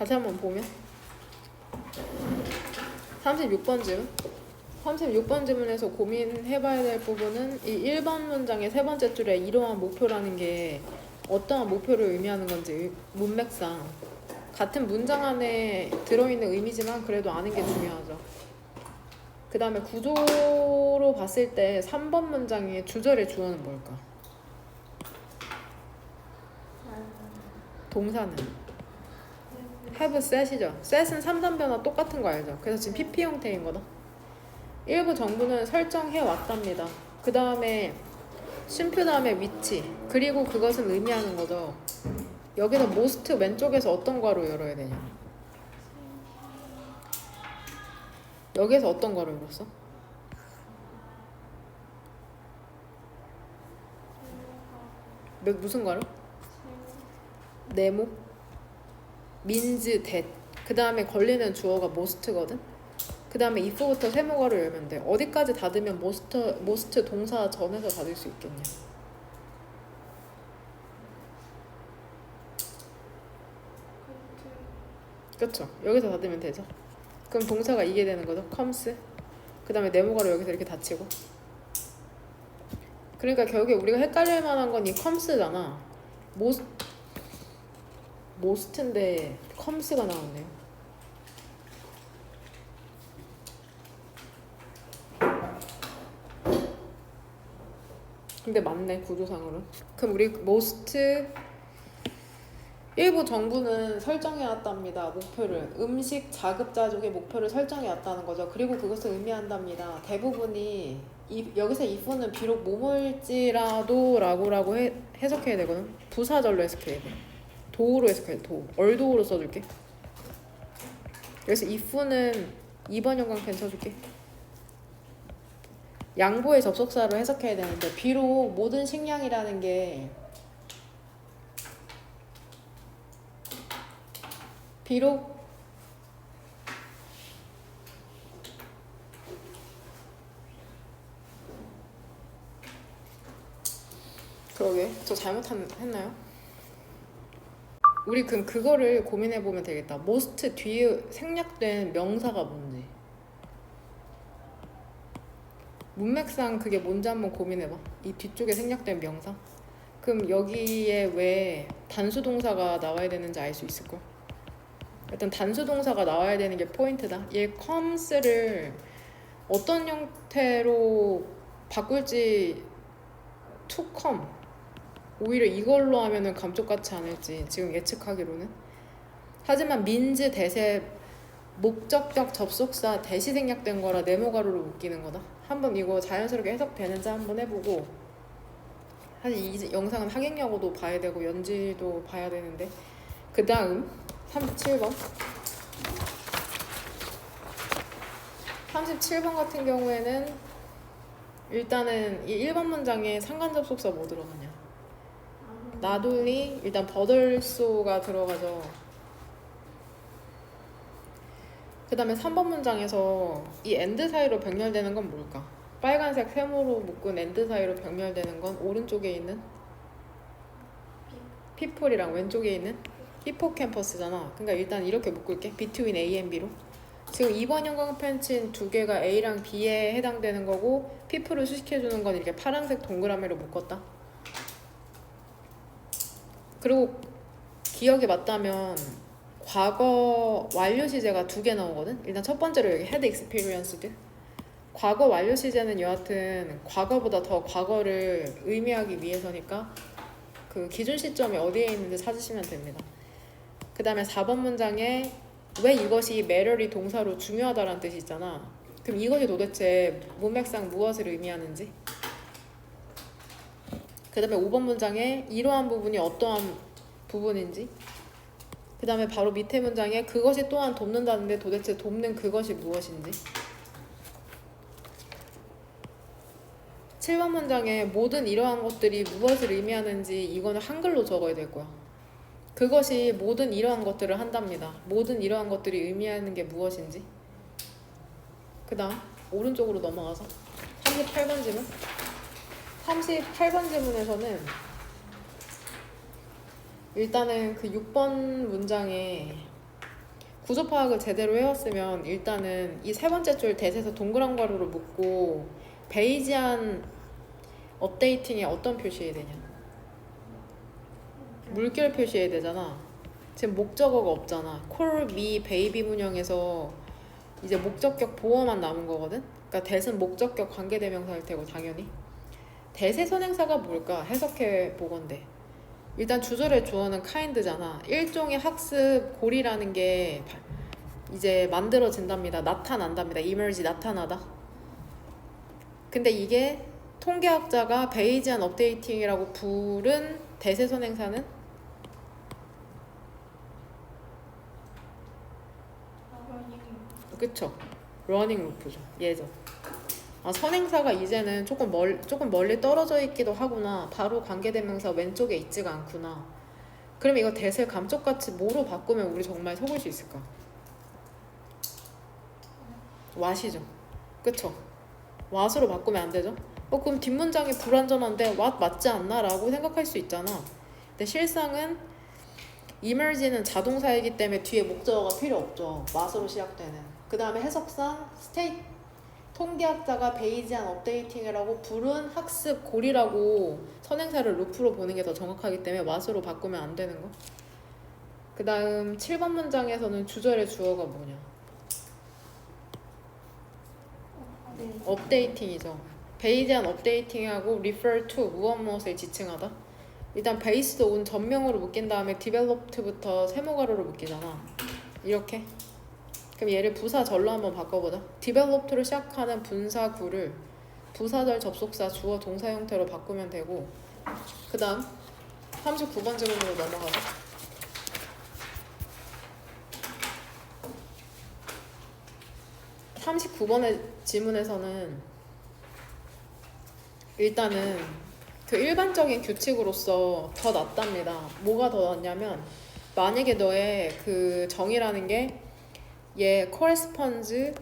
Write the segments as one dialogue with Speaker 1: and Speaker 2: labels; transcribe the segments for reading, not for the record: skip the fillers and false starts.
Speaker 1: 다시 한번 보면 36번 질문에서 고민해봐야 될 부분은 이 1번 문장의 세 번째 줄에 이러한 목표라는 게 어떠한 목표를 의미하는 건지 문맥상 같은 문장 안에 들어있는 의미지만 그래도 아는 게 중요하죠. 그 다음에 구조로 봤을 때 3번 문장의 주절의 주어는 뭘까? 동사는 have set이죠. set은 3단 변화 똑같은 거 알죠? 그래서 지금 PP 형태인 거다. 일부 정부는 설정해 왔답니다. 그 다음에 쉼표 다음에 위치, 그리고 그것은 의미하는 거죠. 여기서 most 왼쪽에서 어떤 괄호 열어야 되냐? 여기에서 어떤 괄호 열었어? 무슨 괄호? 네모? means that. 그 다음에 걸리는 주어가 most거든? 그 다음에 if부터 세모괄호 열면 돼. 어디까지 닫으면 most 동사 전에서 닫을 수 있겠냐? 그쵸? 여기서 닫으면 되죠. 그럼 동사가 이게 되는 거죠. comes. 그 다음에 네모괄호 여기서 이렇게 닫히고. 그러니까 결국에 우리가 헷갈릴 만한 건 이 comes잖아. most인데 comes가 나왔네요. 근데 맞네, 구조상으로는. 그럼 우리 most 일부 정부는 설정해왔답니다. 목표를 음식 자급자족의 목표를 설정해왔다는 거죠. 그리고 그것을 의미한답니다. 대부분이 여기서 if는 비록 뭐뭐일지라도 라고 해석해야 되거든. 부사절로 해석해야 돼. 도우로 해석해야 돼. 얼도우로 써줄게. 그래서 if는 2번 형광펜 쳐줄게. 양보의 접속사로 해석해야 되는데 비록 모든 식량이라는 게 비록 그러게 저 잘못했나요? 우리 그럼 그거를 고민해보면 되겠다. most 뒤에 생략된 명사가 뭔지 문맥상 그게 뭔지 한번 고민해봐. 이 뒤쪽에 생략된 명사. 그럼 여기에 왜 단수동사가 나와야 되는지 알 수 있을걸? 일단 단수동사가 나와야 되는 게 포인트다. 얘 comes를 어떤 형태로 바꿀지 to come 오히려 이걸로 하면은 감쪽같지 않을지 지금 예측하기로는. 하지만 means 대세 목적격 접속사 대시 생략된 거라 네모가루로 묶이는 거다. 한번 이거 자연스럽게 해석되는지 한번 해보고. 사실 이 영상은 하객여고도 봐야 되고 연지도 봐야 되는데. 그 다음 37번 37번 같은 경우에는 일단은 이 1번 문장에 상관 접속사 뭐 들어가냐? not only 일단 버들소가 들어가죠. 그 다음에 3번 문장에서 이 and 사이로 병렬되는 건 뭘까? 빨간색 세모로 묶은 and 사이로 병렬되는 건 오른쪽에 있는 people이랑 왼쪽에 있는 히포캠퍼스잖아. 그러니까 일단 이렇게 묶을게. between A and B로. 지금 2번 형광펜친 두 개가 A랑 B에 해당되는 거고 people을 수식해주는 건 이렇게 파란색 동그라미로 묶었다. 그리고 기억이 맞다면 과거 완료 시제가 두 개 나오거든. 일단 첫 번째로 여기 had experienced. 과거 완료 시제는 여하튼 과거보다 더 과거를 의미하기 위해서니까 그 기준 시점이 어디에 있는지 찾으시면 됩니다. 그 다음에 4번 문장에 왜 이것이 matter이 동사로 중요하다라는 뜻이 있잖아. 그럼 이것이 도대체 문맥상 무엇을 의미하는지. 그 다음에 5번 문장에 이러한 부분이 어떠한 부분인지. 그 다음에 바로 밑에 문장에 그것이 또한 돕는다는데 도대체 돕는 그것이 무엇인지. 7번 문장에 모든 이러한 것들이 무엇을 의미하는지 이거는 한글로 적어야 될 거야. 그것이 모든 이러한 것들을 한답니다. 모든 이러한 것들이 의미하는 게 무엇인지. 그 다음 오른쪽으로 넘어가서 38번 질문. 38번 질문에서는 일단은 그 6번 문장에 구조 파악을 제대로 해왔으면 일단은 이 세 번째 줄 대세에서 동그란 괄호로 묶고 베이지안 업데이팅에 어떤 표시해야 되냐? 물결 표시해야 되잖아. 지금 목적어가 없잖아. call me baby 문형에서 이제 목적격 보어만 남은 거거든. 그러니까 that은 목적격 관계대명사일 테고 당연히. 대세 선행사가 뭘까 해석해 보건대. 일단 주절의 주어는 kind잖아. 일종의 학습 고리라는 게 이제 만들어진답니다. 나타난답니다. emerge 나타나다. 근데 이게 통계학자가 베이지안 업데이팅이라고 부른 대세 선행사는 그쵸? 러닝 루프죠. 예죠. 아, 선행사가 이제는 조금 멀리 떨어져 있기도 하구나. 바로 관계대명사 왼쪽에 있지가 않구나. 그럼 이거 대세 감쪽같이 뭐로 바꾸면 우리 정말 속을 수 있을까? what이죠. 그쵸? what으로 바꾸면 안 되죠? 그럼 뒷문장이 불완전한데 what 맞지 않나? 라고 생각할 수 있잖아. 근데 실상은 emerge는 자동사이기 때문에 뒤에 목적어가 필요 없죠. what으로 시작되는. 그 다음에 해석상 state 통계학자가 베이지안 업데이팅이라고 부른 학습 고리라고 선행사를 루프로 보는 게 더 정확하기 때문에 what으로 바꾸면 안 되는 거. 그 다음 7번 문장에서는 주절의 주어가 뭐냐? 업데이팅이죠. 베이지안 업데이팅하고 refer to 무엇무엇을 지칭하다. 일단 based on 전명으로 묶인 다음에 developed부터 세모가로로 묶이잖아. 이렇게. 그럼 얘를 부사절로 한번 바꿔보자. developed로 시작하는 분사구를 부사절 접속사 주어 동사 형태로 바꾸면 되고, 그 다음 39번 질문으로 넘어가자. (39번의) 질문에서는 일단은 그 일반적인 규칙으로서 더 낫답니다. 뭐가 더 낫냐면, 만약에 너의 그 정의라는 게 얘 corresponds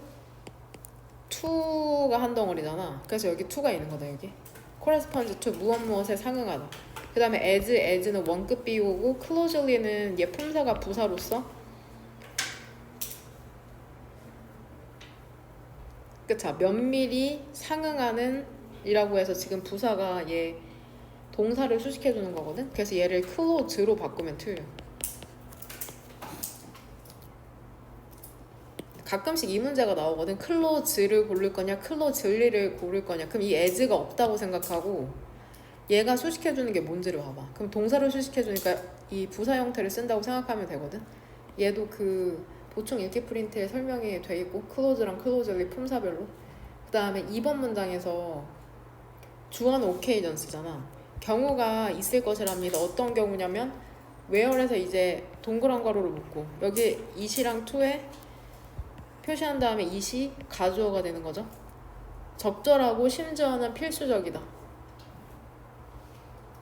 Speaker 1: to가 한 덩어리잖아. 그래서 여기 to가 있는 거다. 여기 corresponds to 무엇무엇에 상응하다. 그 다음에 as는 원급 비유고 closely는 얘 품사가 부사로서, 그쵸? 면밀히 상응하는 이라고 해서 지금 부사가 얘 동사를 수식해주는 거거든. 그래서 얘를 close로 바꾸면 틀려. 가끔씩 이 문제가 나오거든. close를 고를 거냐 closely를 고를 거냐. 그럼 이 as가 없다고 생각하고 얘가 수식해주는 게 뭔지를 봐봐. 그럼 동사를 수식해주니까 이 부사 형태를 쓴다고 생각하면 되거든. 얘도 그 보충 읽기 프린트에 설명이 돼 있고 close랑 closely 품사별로. 그 다음에 2번 문장에서 주어는 occasions 잖아. 경우가 있을 것이랍니다. 어떤 경우냐면 where에서 이제 동그란 괄호를 묶고 여기 it이랑 to에 표시한 다음에 it이 가주어가 되는 거죠. 적절하고 심지어는 필수적이다.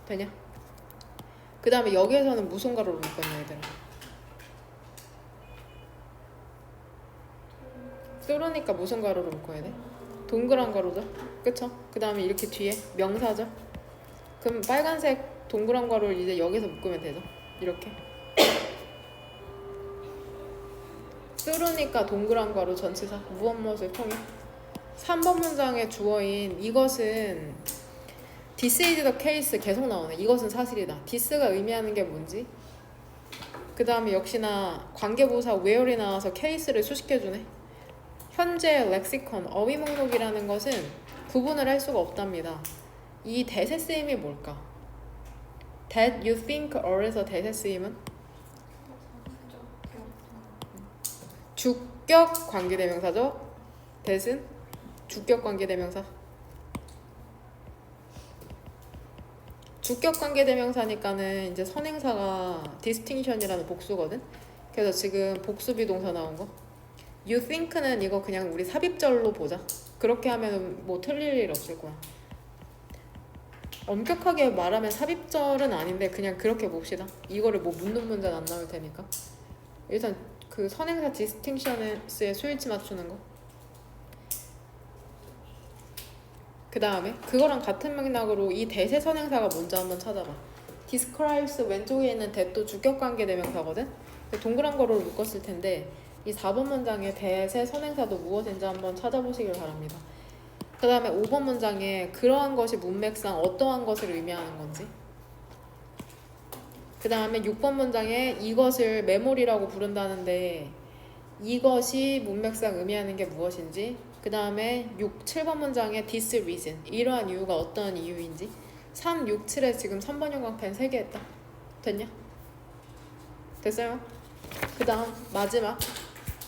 Speaker 1: 되냐? 그 다음에 여기에서는 무슨 가로로 묶었냐 얘들아? 뚫으니까 무슨 가로로 묶어야 돼? 동그란 가로죠? 그쵸? 그 다음에 이렇게 뒤에 명사죠? 그럼 빨간색 동그란 가로를 이제 여기서 묶으면 되죠? 이렇게 뚫으니까 동그란 괄호 전치사 무엇무엇을 통해. 3번 문장의 주어인 이것은 this is the case 계속 나오네. 이것은 사실이다. this가 의미하는 게 뭔지. 그 다음에 역시나 관계부사 where이 나와서 case를 수식해주네. 현재 렉시컨 어휘 목록이라는 것은 구분을 할 수가 없답니다. 이 대세 쓰임이 뭘까? that you think or에서 대세 쓰임은 주격 관계대명사죠. that은 주격 관계대명사. 주격 관계대명사니까는 이제 선행사가 distinction이라는 복수거든. 그래서 지금 복수 비동사 나온 거. You think는 이거 그냥 우리 삽입절로 보자. 그렇게 하면 뭐 틀릴 일 없을 거야. 엄격하게 말하면 삽입절은 아닌데 그냥 그렇게 봅시다. 이거를 뭐 묻는 문제는 안 나올 테니까. 일단 그 선행사 distinction에 수일치 맞추는 거. 그 다음에 그거랑 같은 맥락으로 이 대세 선행사가 뭔지 한번 찾아봐. describes 왼쪽에 있는 that도 주격관계 대명사거든. 동그란 거로 묶었을 텐데 이 4번 문장의 대세 선행사도 무엇인지 한번 찾아보시길 바랍니다. 그 다음에 5번 문장에 그러한 것이 문맥상 어떠한 것을 의미하는 건지, 그 다음에 6번 문장에 이것을 메모리라고 부른다는데 이것이 문맥상 의미하는 게 무엇인지, 그 다음에 7번 문장에 this reason, 이러한 이유가 어떤 이유인지. 3, 6, 7에 지금 3번 형광펜 3개 했다. 됐냐? 됐어요? 그 다음 마지막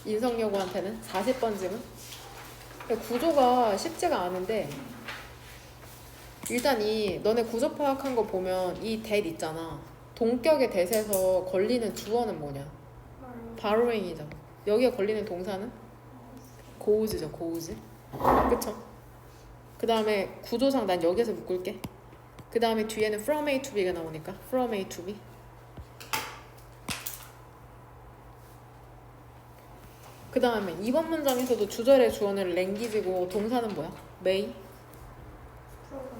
Speaker 1: 인성여고한테는 40번 질문. 구조가 쉽지가 않은데 일단 이 너네 구조 파악한 거 보면 이 that 있잖아. 동격의 that에서 걸리는 주어는 뭐냐? borrowing이잖아. 여기에 걸리는 동사는 goes죠. goes. 그쵸? 그 다음에 구조상 난 여기서 묶을게. 그 다음에 뒤에는 from A to B가 나오니까 from A to B. 그 다음에 2번 문장에서도 주절의 주어는 language고 동사는 뭐야? may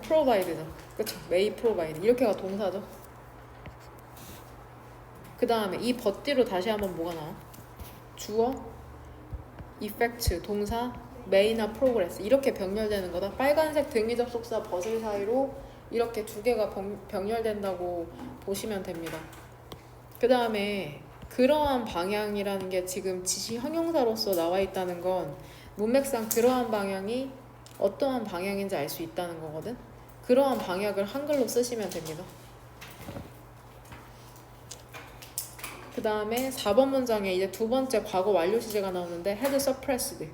Speaker 1: provide죠. 그쵸? may provide. 이렇게가 동사죠. 그 다음에 이 but 뒤로 다시 한번 뭐가 나와? 주어, effect, 동사, may나 progress. 이렇게 병렬되는 거다. 빨간색 등위 접속사 but을 사이로 이렇게 두 개가 병렬된다고 보시면 됩니다. 그 다음에 그러한 방향이라는 게 지금 지시 형용사로서 나와 있다는 건 문맥상 그러한 방향이 어떠한 방향인지 알 수 있다는 거거든. 그러한 방향을 한글로 쓰시면 됩니다. 그 다음에 4번 문장에 이제 두 번째 과거 완료 시제가 나오는데 had suppressed.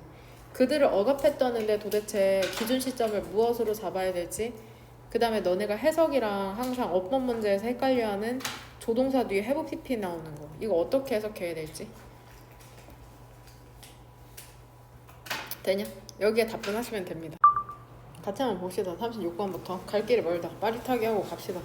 Speaker 1: 그들을 억압했다는데 도대체 기준 시점을 무엇으로 잡아야 될지, 그 다음에 너네가 해석이랑 항상 어법 문제에서 헷갈려하는 조동사 뒤에 have pp 나오는 거, 이거 어떻게 해석해야 될지. 되냐? 여기에 답변하시면 됩니다. 같이 한번 봅시다. 36번부터. 갈 길이 멀다. 빠릿하게 하고 갑시다.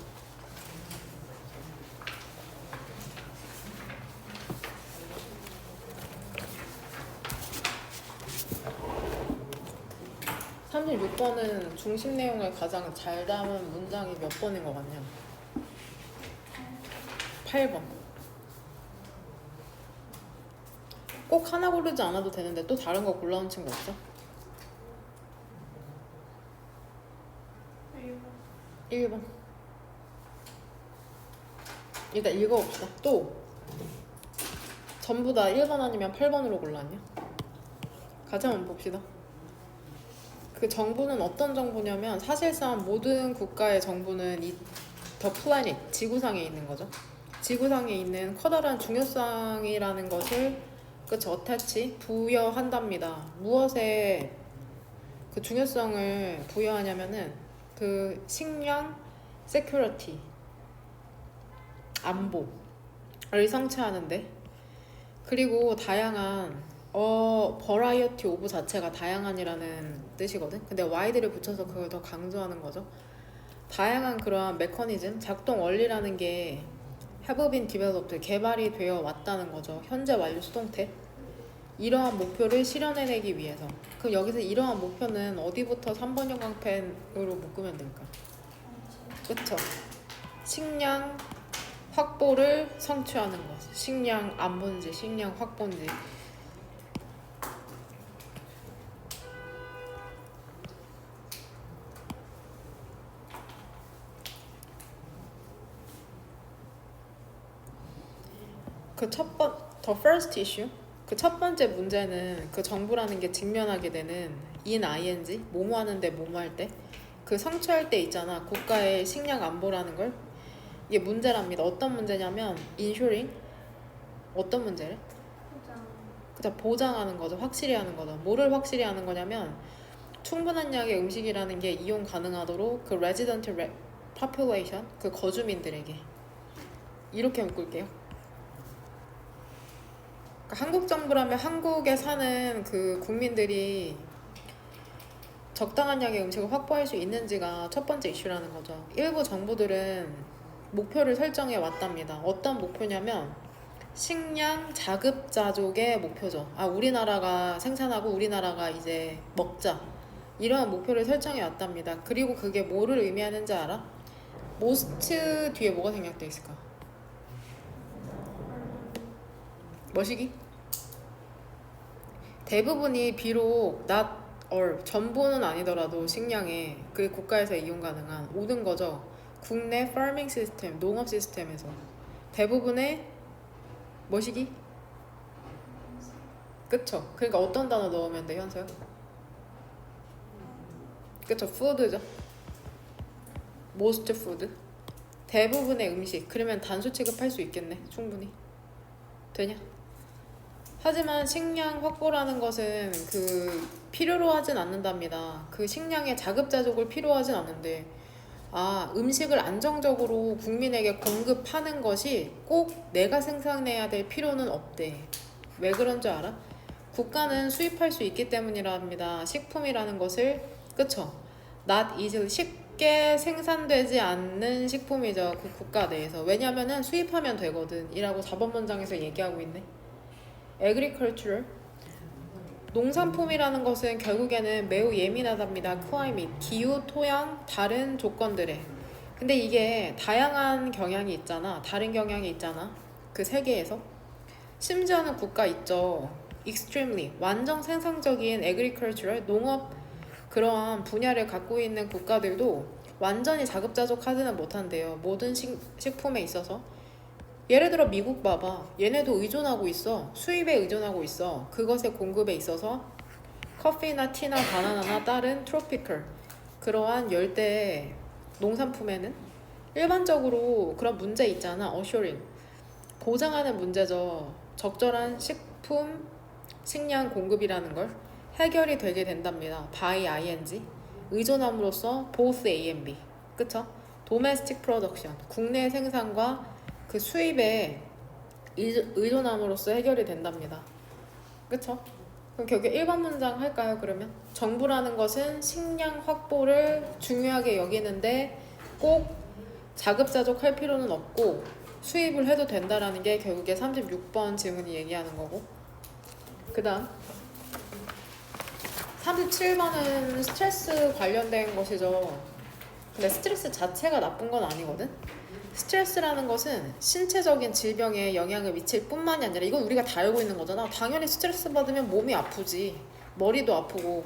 Speaker 1: (36) 번은 중심 내용을 가장 잘 담은 문장이 몇 번인 것 같냐? 8번. 꼭 하나 고르지 않아도 되는데 또 다른 거 골라온 친구 없어? 1번. 일단 읽어봅시다. 또 전부 다 1번 아니면 8번으로 골랐냐? 같이 한번 봅시다. 그 정부는 어떤 정부냐면 사실상 모든 국가의 정부는 이 더 플래닛, 지구상에 있는 거죠. 지구상에 있는 커다란 중요성이라는 것을 그쵸, 어태치, 부여한답니다. 무엇에 그 중요성을 부여하냐면은 그 식량, 세큐리티, 안보를 성취하는데, 그리고 다양한 버라이어티 오브 자체가 다양한이라는 뜻이거든. 근데 wide를 붙여서 그걸 더 강조하는 거죠. 다양한 그러한 메커니즘, 작동 원리라는 게 have been developed, 개발이 되어 왔다는 거죠. 현재 완료 수동태. 이러한 목표를 실현해내기 위해서. 그럼 여기서 이러한 목표는 어디부터 3번 형광펜으로 묶으면 될까? 그쵸? 식량 확보를 성취하는 것. 식량 안보인지 식량 확보인지. the first issue, 그 첫 번째 문제는 그 정부라는 게 직면하게 되는 in ing, 뭐뭐 하는데 뭐뭐 할 때, 그 성취할 때 있잖아. 국가의 식량 안보라는 걸. 이게 문제랍니다. 어떤 문제냐면 ensuring, 어떤 문제래? 그죠, 보장하는 거죠. 확실히 하는 거죠. 뭐를 확실히 하는 거냐면 충분한 양의 음식이라는 게 이용 가능하도록 그 resident population, 그 거주민들에게. 이렇게 묶을게요. 한국 정부라면 한국에 사는 그 국민들이 적당한 양의 음식을 확보할 수 있는지가 첫 번째 이슈라는 거죠. 일부 정부들은 목표를 설정해 왔답니다. 어떤 목표냐면 식량 자급자족의 목표죠. 우리나라가 생산하고 우리나라가 이제 먹자, 이러한 목표를 설정해 왔답니다. 그리고 그게 뭐를 의미하는지 알아? most 뒤에 뭐가 생략돼 있을까? 뭐시기? 대부분이 비록 not all 전부는 아니더라도 식량에 그 국가에서 이용 가능한 모든 거죠. 국내 farming 시스템, 농업 시스템에서 대부분의 뭐시기? 그쵸? 그러니까 어떤 단어 넣으면 돼, 현서요? 그쵸? food죠. most food. 대부분의 음식. 그러면 단수 취급할 수 있겠네, 충분히. 되냐? 하지만 식량 확보라는 것은 그 필요로 하진 않는답니다. 그 식량의 자급자족을 필요하진 않는데 음식을 안정적으로 국민에게 공급하는 것이 꼭 내가 생산해야 될 필요는 없대. 왜 그런 줄 알아? 국가는 수입할 수 있기 때문이라 합니다. 식품이라는 것을. 그쵸? not easily 쉽게 생산되지 않는 식품이죠. 그 국가 내에서. 왜냐면은 수입하면 되거든 이라고 4번 문장에서 얘기하고 있네. agricultural 농산품이라는 것은 결국에는 매우 예민하답니다. climate 기후, 토양, 다른 조건들에. 근데 이게 다양한 경향이 있잖아. 다른 경향이 있잖아. 그 세계에서. 심지어는 국가 있죠. extremely 완전 생산적인 agricultural 농업 그러한 분야를 갖고 있는 국가들도 완전히 자급자족하지는 못한대요. 모든 식품에 있어서. 예를 들어 미국 봐봐. 얘네도 의존하고 있어. 수입에 의존하고 있어. 그것의 공급에 있어서 커피나 티나 바나나나 다른 트로피컬 그러한 열대 농산품에는 일반적으로 그런 문제 있잖아. 어쇼링 보장하는 문제죠. 적절한 식품 식량 공급이라는 걸 해결이 되게 된답니다. by ing 의존함으로써 both A and B. 그쵸? domestic production 국내 생산과 그 수입에 의존함으로써 해결이 된답니다. 그쵸? 그럼 결국 1번 문장 할까요? 그러면 정부라는 것은 식량 확보를 중요하게 여기는데 꼭 자급자족할 필요는 없고 수입을 해도 된다라는 게 결국에 36번 질문이 얘기하는 거고. 그 다음 37번은 스트레스 관련된 것이죠. 근데 스트레스 자체가 나쁜 건 아니거든. 스트레스라는 것은 신체적인 질병에 영향을 미칠 뿐만이 아니라 이건 우리가 다 알고 있는 거잖아. 당연히 스트레스 받으면 몸이 아프지. 머리도 아프고.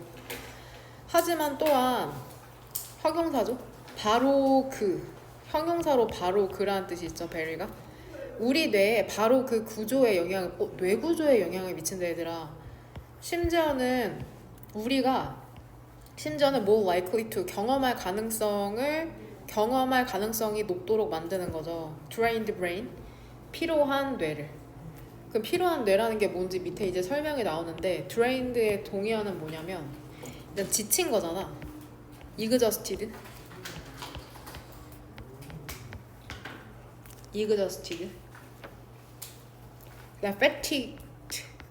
Speaker 1: 하지만 또한 형용사죠. 바로 그 형용사로 바로 그라는 뜻이 있죠. 베리가 우리 뇌에 바로 그 구조에 영향을 뇌 구조에 영향을 미친다 얘들아. 심지어는 more likely to 경험할 가능성이 높도록 만드는 거죠. drained brain 피로한 뇌를. 그럼 피로한 뇌라는 게 뭔지 밑에 이제 설명이 나오는데 drained의 동의어는 뭐냐면 일단 지친 거잖아. exhausted 그냥 fatigued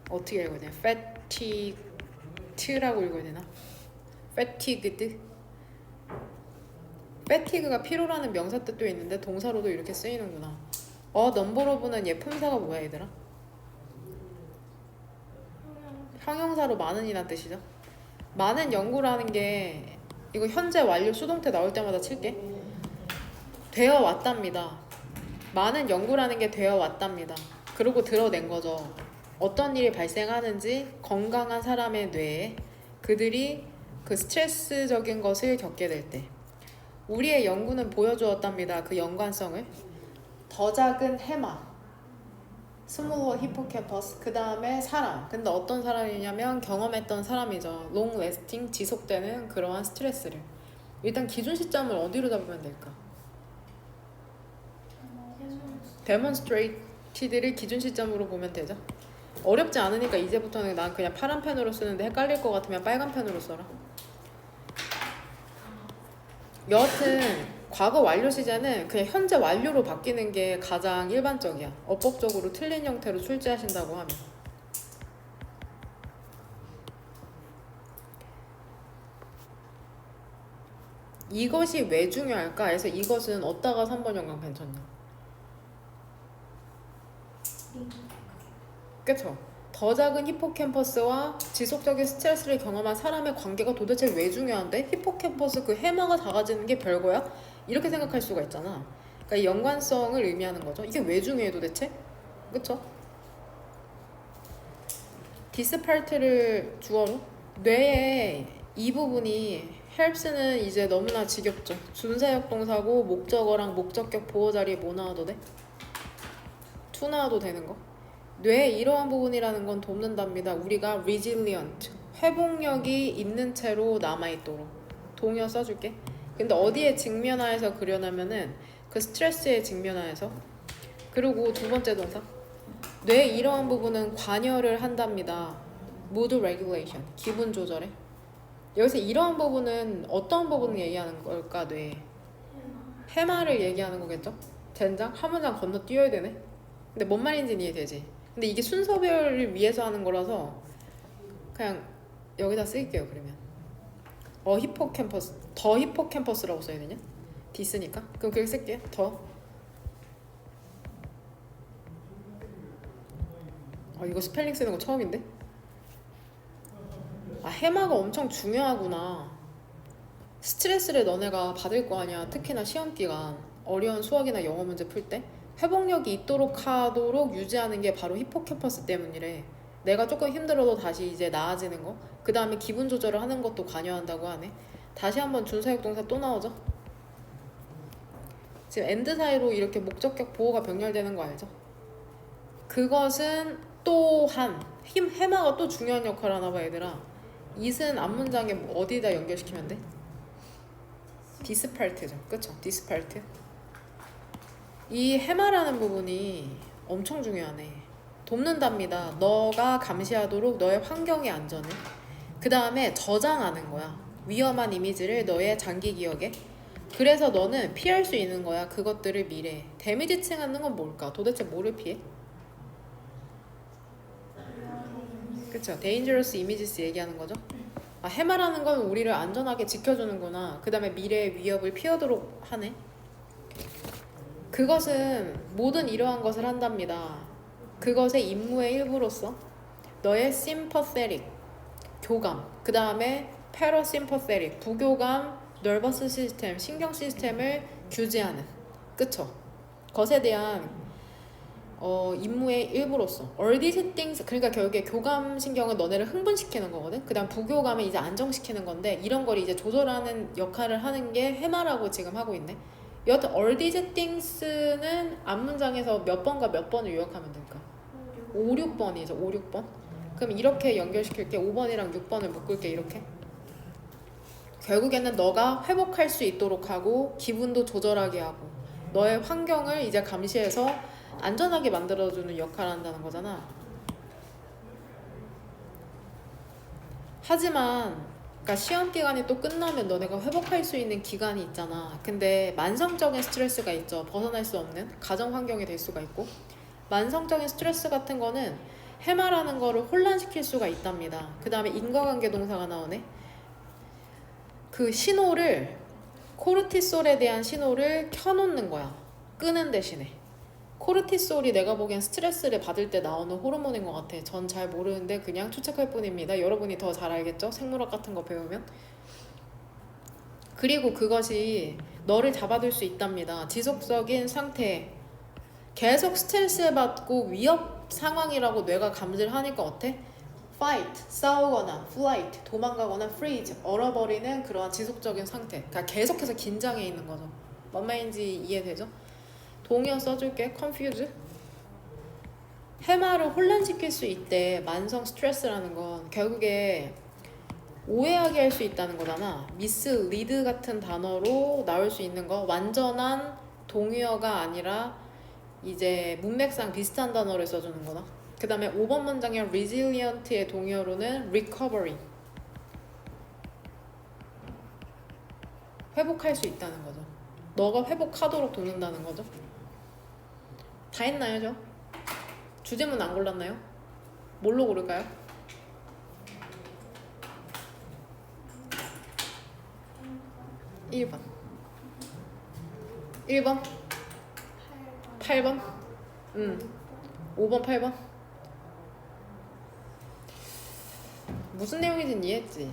Speaker 1: 어떻게 읽어야 되나? fatigued라고 읽어야 되나? fatigue가 피로라는 명사 뜻도 있는데 동사로도 이렇게 쓰이는구나. number of는 얘 품사가 뭐야 얘들아? 형용사로 많은이란 뜻이죠. 많은 연구라는 게 이거 현재 완료 수동태 나올 때마다 칠게. 되어 왔답니다. 많은 연구라는 게 되어 왔답니다. 그리고 드러낸 거죠. 어떤 일이 발생하는지 건강한 사람의 뇌에 그들이 그 스트레스적인 것을 겪게 될 때 우리의 연구는 보여주었답니다. 그 연관성을. 더 작은 해마 스몰러 히포캠퍼스 그 다음에 사람. 근데 어떤 사람이냐면 경험했던 사람이죠. long lasting 지속되는 그러한 스트레스를. 일단 기준 시점을 어디로 잡으면 될까? demonstrated를 기준 시점으로 보면 되죠. 어렵지 않으니까 이제부터는 난 그냥 파란 펜으로 쓰는데 헷갈릴 것 같으면 빨간 펜으로 써라. 여하튼 과거 완료 시제는 그냥 현재 완료로 바뀌는 게 가장 일반적이야. 어법적으로 틀린 형태로 출제하신다고 하면. 이것이 왜 중요할까? 해서 이것은 어디다가 3번 연관 괜찮냐? 그쵸? 더 작은 히포캠퍼스와 지속적인 스트레스를 경험한 사람의 관계가 도대체 왜 중요한데? 히포캠퍼스 그 해마가 작아지는 게 별거야? 이렇게 생각할 수가 있잖아. 그러니까 이 연관성을 의미하는 거죠. 이게 왜 중요해 도대체? 그쵸? 디스팔트를 주어로 뇌의 이 부분이 helps는 이제 너무나 지겹죠. 준사역 동사고 목적어랑 목적격 보호 자리에 뭐 나와도 돼? to 나와도 되는 거. 뇌의 이러한 부분이라는 건 돕는답니다. 우리가 resilient, 회복력이 있는 채로 남아있도록. 동의어 써줄게. 근데 어디에 직면하여서 그려냐면은 그 스트레스에 직면하여서. 그리고 두 번째 동사. 뇌의 이러한 부분은 관여를 한답니다. mood regulation, 기분 조절에. 여기서 이러한 부분은 어떤 부분을 얘기하는 걸까? 뇌 해마를 얘기하는 거겠죠? 젠장? 한 문장 건너뛰어야 되네. 근데 뭔 말인지는 이해되지? 근데 이게 순서별을 위해서 하는 거라서 그냥 여기다 쓸게요. 그러면 히포캠퍼스, 더 히포캠퍼스라고 써야 되냐? 디스니까? 그럼 그렇게 쓸게요. 더. 이거 스펠링 쓰는 거 처음인데? 해마가 엄청 중요하구나. 스트레스를 너네가 받을 거 아니야. 특히나 시험 기간 어려운 수학이나 영어 문제 풀 때 회복력이 있도록 하도록 유지하는 게 바로 히포캠퍼스 때문이래. 내가 조금 힘들어도 다시 이제 나아지는 거. 그 다음에 기분 조절을 하는 것도 관여한다고 하네. 다시 한번 준사역 동사 또 나오죠. 지금 엔드 사이로 이렇게 목적격 보호가 병렬되는 거 알죠? 그것은 또한 해마가 또 중요한 역할을 하나 봐. 얘들아, it은 앞문장에 어디다 연결시키면 돼? 디스팔트죠. 그쵸? 디스팔트. 이 해마라는 부분이 엄청 중요하네. 돕는답니다. 너가 감시하도록 너의 환경의 안전을. 그 다음에 저장하는 거야. 위험한 이미지를 너의 장기 기억에. 그래서 너는 피할 수 있는 거야. 그것들을 미래에. 데미지 칭하는 건 뭘까? 도대체 뭐를 피해? 그쵸? dangerous images 얘기하는 거죠. 해마라는 건 우리를 안전하게 지켜주는구나. 그 다음에 미래의 위협을 피하도록 하네. 그것은 모든 이러한 것을 한답니다. 그것의 임무의 일부로서 너의 sympathetic, 교감, 그 다음에 parasympathetic, 부교감, nervous system, 신경 시스템을 규제하는, 그쵸? 것에 대한 임무의 일부로서 all these things, 그러니까 결국에 교감 신경은 너네를 흥분시키는 거거든. 그 다음 부교감은 이제 안정시키는 건데 이런 걸 이제 조절하는 역할을 하는 게 해마라고 지금 하고 있네. 여하튼 all these things는 앞문장에서 몇 번과 몇 번을 요약하면 될까? 5, 6번이죠. 5, 6번. 그럼 이렇게 연결시킬게. 5번이랑 6번을 묶을게. 이렇게. 결국에는 너가 회복할 수 있도록 하고 기분도 조절하게 하고 너의 환경을 이제 감시해서 안전하게 만들어주는 역할을 한다는 거잖아. 하지만 그러니까 시험 기간이 또 끝나면 너네가 회복할 수 있는 기간이 있잖아. 근데 만성적인 스트레스가 있죠. 벗어날 수 없는 가정 환경이 될 수가 있고, 만성적인 스트레스 같은 거는 해마라는 거를 혼란시킬 수가 있답니다. 그 다음에 인과관계 동사가 나오네. 그 신호를, 코르티솔에 대한 신호를 켜놓는 거야. 끄는 대신에. 코르티솔이 내가 보기엔 스트레스를 받을 때 나오는 호르몬인 것 같아. 전 잘 모르는데 그냥 추측할 뿐입니다. 여러분이 더 잘 알겠죠? 생물학 같은 거 배우면. 그리고 그것이 너를 잡아둘 수 있답니다. 지속적인 상태. 계속 스트레스 받고 위협 상황이라고 뇌가 감지를 하니까 어때? fight, 싸우거나 flight, 도망가거나 freeze, 얼어버리는 그러한 지속적인 상태. 그러니까 계속해서 긴장해 있는 거죠. 뭔 말인지 이해되죠? 동의어 써줄게. confuse. 해마를 혼란시킬 수 있대. 만성 스트레스라는 건 결국에 오해하게 할 수 있다는 거잖아. mislead 같은 단어로 나올 수 있는 거. 완전한 동의어가 아니라 이제 문맥상 비슷한 단어를 써주는 거다. 그 다음에 5번 문장의 resilient의 동의어로는 recovery. 회복할 수 있다는 거죠. 너가 회복하도록 돕는다는 거죠. 다 했나요, 저? 주제문 안 골랐나요? 뭘로 고를까요? 1번 1번 8번 5번 8번 무슨 내용인지는 이해했지?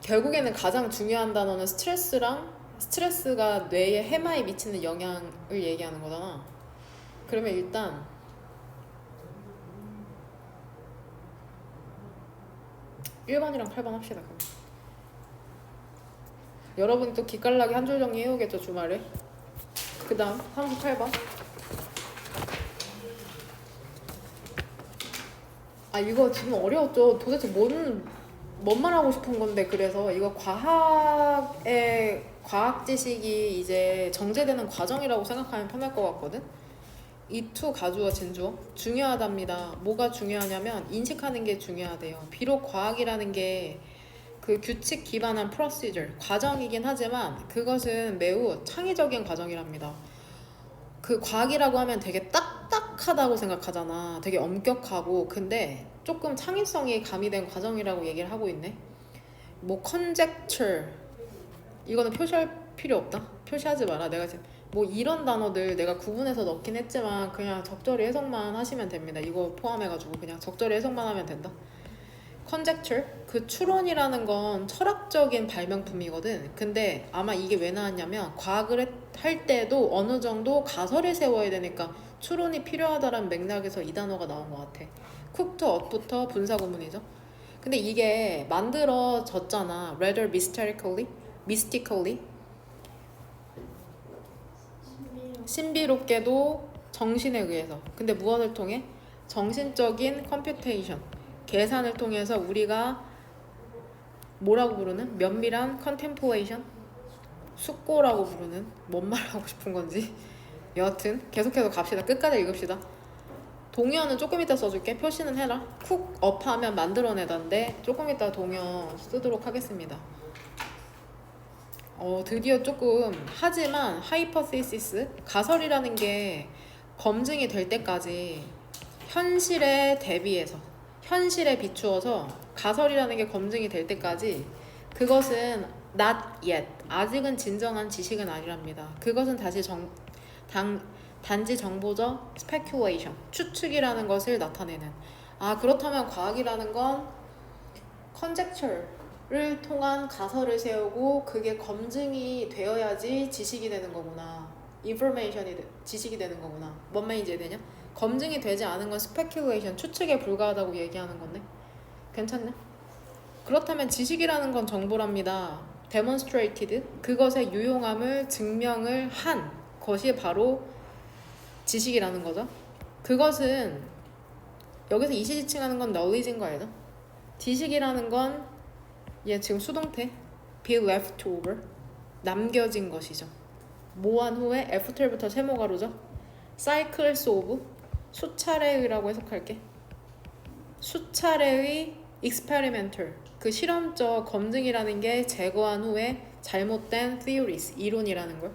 Speaker 1: 결국에는 가장 중요한 단어는 스트레스가 뇌의 해마에 미치는 영향을 얘기하는 거잖아. 그러면 일단 1번이랑 8번 합시다. 그럼 여러분이 또 기깔나게 한 줄 정리 해오겠죠 주말에. 그 다음 38번. 아 이거 지금 어려웠죠. 도대체 뭔 말하고 싶은 건데. 그래서 이거 과학 지식이 이제 정제되는 과정이라고 생각하면 편할 것 같거든. 이 투 가주어 진주어 중요하답니다. 뭐가 중요하냐면 인식하는 게 중요하대요. 비록 과학이라는 게 그 규칙 기반한 프로시저 과정이긴 하지만 그것은 매우 창의적인 과정이랍니다. 그 과학이라고 하면 되게 딱딱하다고 생각하잖아. 되게 엄격하고. 근데 조금 창의성이 가미된 과정이라고 얘기를 하고 있네. 뭐 conjecture 이거는 표시할 필요 없다. 표시하지 마라. 내가 지금 뭐 이런 단어들 내가 구분해서 넣긴 했지만 그냥 적절히 해석만 하시면 됩니다. 이거 포함해가지고 그냥 적절히 해석만 하면 된다. conjecture 그 추론이라는 건 철학적인 발명품이거든. 근데 아마 이게 왜 나왔냐면 과학을 할 때도 어느 정도 가설을 세워야 되니까 추론이 필요하다는 맥락에서 이 단어가 나온 것 같아. 쿡to ot부터 분사구문이죠. 근데 이게 만들어졌잖아. rather mystically 신비롭게도 정신에 의해서. 근데 무엇을 통해? 정신적인 컴퓨테이션 계산을 통해서 우리가 뭐라고 부르는? 면밀한 컨템플레이션 숙고라고 부르는 뭔 말하고 싶은 건지 여하튼 계속해서 갑시다. 끝까지 읽읍시다. 동의어는 조금 이따 써줄게. 표시는 해라. 쿡업 하면 만들어내던데 조금 이따 동의어 쓰도록 하겠습니다. 드디어 조금 하지만 하이퍼시시스 가설이라는 게 검증이 될 때까지 현실에 대비해서 현실에 비추어서 가설이라는 게 검증이 될 때까지 그것은 not yet 아직은 진정한 지식은 아니랍니다. 그것은 단지 정보적 speculation 추측이라는 것을 나타내는. 그렇다면 과학이라는 건 conjecture를 통한 가설을 세우고 그게 검증이 되어야지 지식이 되는 거구나. information이 지식이 되는 거구나. 뭔 말인지 이해되냐? 검증이 되지 않은 건 speculation 추측에 불과하다고 얘기하는 건데 괜찮냐? 그렇다면 지식이라는 건 정보랍니다. demonstrated 그것의 유용함을 증명을 한 것이 바로 지식이라는 거죠. 그것은 여기서 이시지칭하는 건 knowledge인 거 알죠? 지식이라는 건 얘 지금 수동태 be left over 남겨진 것이죠. 뭐한 후에 after부터 세모가로죠. cycles of 수차례의라고 해석할게. 수차례의 experimental 그 실험적 검증이라는 게 제거한 후에 잘못된 theories 이론이라는 걸.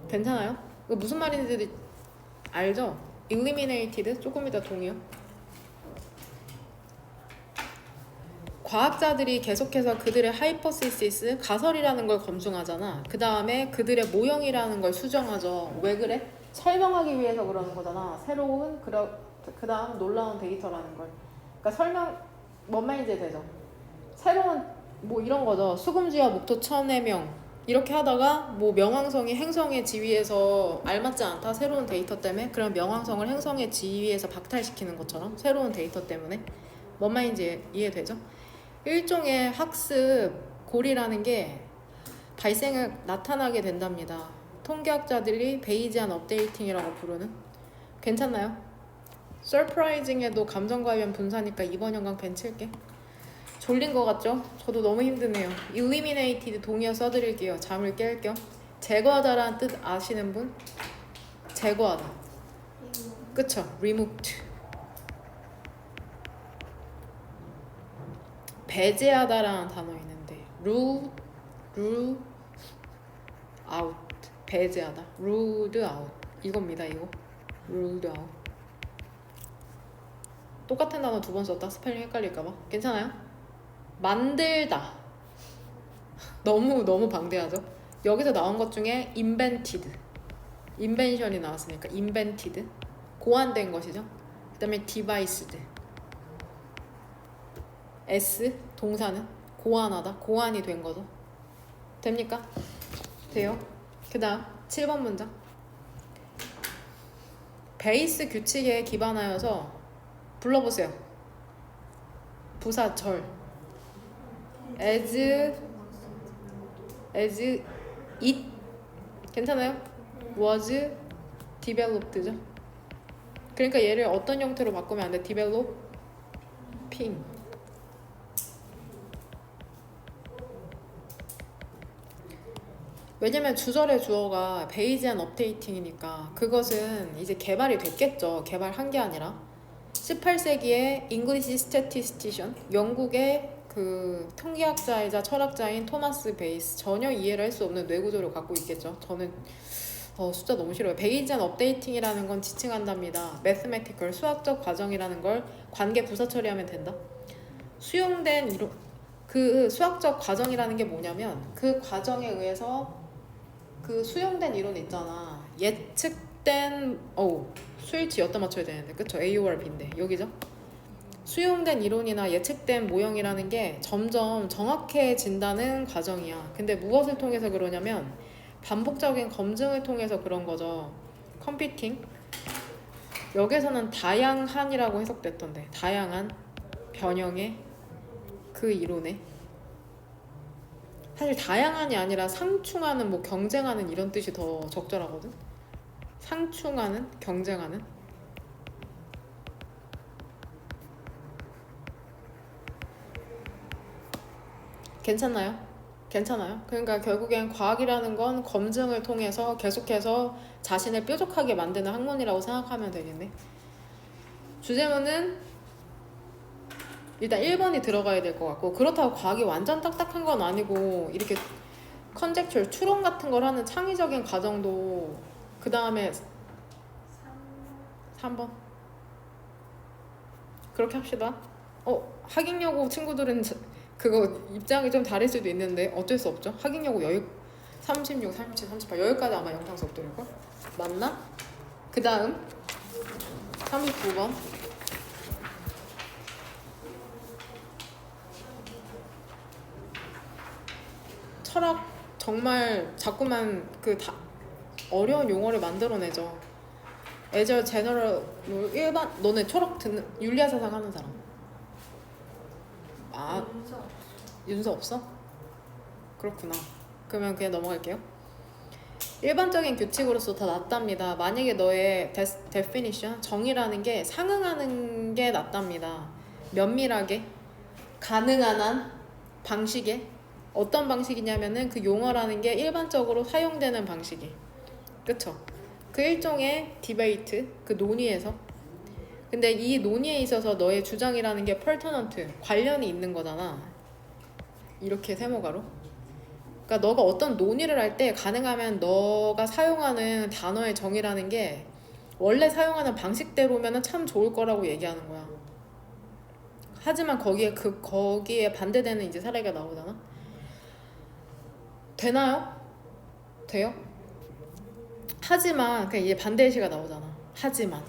Speaker 1: 괜찮아요? 이거 무슨 말인지 알죠? eliminated 조금 이따 동의요. 과학자들이 계속해서 그들의 하이퍼시시스 가설이라는 걸 검증하잖아. 그 다음에 그들의 모형이라는 걸 수정하죠. 왜 그래? 설명하기 위해서 그러는 거잖아. 새로운 그 다음 놀라운 데이터라는 걸. 그러니까 설명 뭔 말인지 되죠? 새로운 뭐 이런 거죠. 수금지와 목토 천의 명 이렇게 하다가 뭐 명왕성이 행성의 지위에서 알맞지 않다. 새로운 데이터 때문에. 그럼 명왕성을 행성의 지위에서 박탈시키는 것처럼 새로운 데이터 때문에. 뭔 말인지 이해되죠? 일종의 학습 고리라는 게 나타나게 된답니다. 통계학자들이 베이지한 업데이팅이라고 부르는. 괜찮나요? 서프라이징에도 감정과연 분사니까 이번 연강 벤칠게. 졸린 거 같죠? 저도 너무 힘드네요. eliminated 동의어 써드릴게요. 잠을 깰 겸. 제거하다라는 뜻 아시는 분? 제거하다. 그쵸? removed. 배제하다라는 단어 있는데 rule out 배제하다 ruled out 이겁니다. 이거 ruled out 똑같은 단어 두 번 썼다. 스펠링 헷갈릴까봐. 괜찮아요? 만들다 너무 방대하죠? 여기서 나온 것 중에 invented invention이 나왔으니까 invented 고안된 것이죠. 그 다음에 devised S 동사는 고안하다 고안이 된 거죠. 됩니까? 돼요. 그 다음 7번 문장 베이스 규칙에 기반하여서 불러보세요. 부사 절 as it 괜찮아요? was developed죠. 그러니까 얘를 어떤 형태로 바꾸면 안 돼? developing. 왜냐면 주절의 주어가 베이지한 업데이팅이니까 그것은 이제 개발이 됐겠죠. 개발한 게 아니라 18세기에 잉글리시 스태티스티션 영국의 그 통계학자이자 철학자인 토마스 베이스 전혀 이해를 할 수 없는 뇌구조를 갖고 있겠죠. 저는 숫자 너무 싫어요. 베이지한 업데이팅이라는 건 지칭한답니다. 매스메티컬 수학적 과정이라는 걸 관계 부사 처리하면 된다. 수용된 이론 그 수학적 과정이라는 게 뭐냐면 그 과정에 의해서 그 수용된 이론 있잖아. 예측된 수일치 여기다 맞춰야 되는데 그쵸? A, O, R, B인데 여기죠? 수용된 이론이나 예측된 모형이라는 게 점점 정확해진다는 과정이야. 근데 무엇을 통해서 그러냐면 반복적인 검증을 통해서 그런 거죠. 컴퓨팅. 여기서는 다양한이라고 해석됐던데 다양한 변형의 그 이론에 사실 다양한이 아니라 상충하는 뭐 경쟁하는 이런 뜻이 더 적절하거든. 상충하는 경쟁하는 괜찮나요? 괜찮아요. 그러니까 결국엔 과학이라는 건 검증을 통해서 계속해서 자신을 뾰족하게 만드는 학문이라고 생각하면 되겠네. 주제문은 일단 1번이 들어가야 될 것 같고 그렇다고 과학이 완전 딱딱한 건 아니고 이렇게 컨젝처 추론 같은 걸 하는 창의적인 과정도 그 다음에 3번 그렇게 합시다. 학익여고 친구들은 그거 입장이 좀 다를 수도 있는데 어쩔 수 없죠. 학익여고 36, 37, 38 여기까지 아마 영상 수업 들을걸? 맞나? 그 다음 39번 철학 정말 자꾸만 그 어려운 용어를 만들어내죠. 애저 제너럴 일반 너네 철학 듣는 윤리학 사상 하는 사람 윤서 없어? 그렇구나. 그러면 그냥 넘어갈게요. 일반적인 규칙으로서 더 낫답니다. 만약에 너의 definition, 정의라는 게 상응하는 게 낫답니다. 면밀하게, 가능한 한 방식에 어떤 방식이냐면은 그 용어라는 게 일반적으로 사용되는 방식이 그쵸? 그 일종의 디베이트, 그 논의에서 근데 이 논의에 있어서 너의 주장이라는 게 pertinent, 관련이 있는 거잖아. 이렇게 세모가로 그러니까 너가 어떤 논의를 할 때 가능하면 너가 사용하는 단어의 정의라는 게 원래 사용하는 방식대로면 참 좋을 거라고 얘기하는 거야. 하지만 거기에 반대되는 이제 사례가 나오잖아. 되나요? 돼요? 하지만 그냥 이제 반대의 시가 나오잖아. 하지만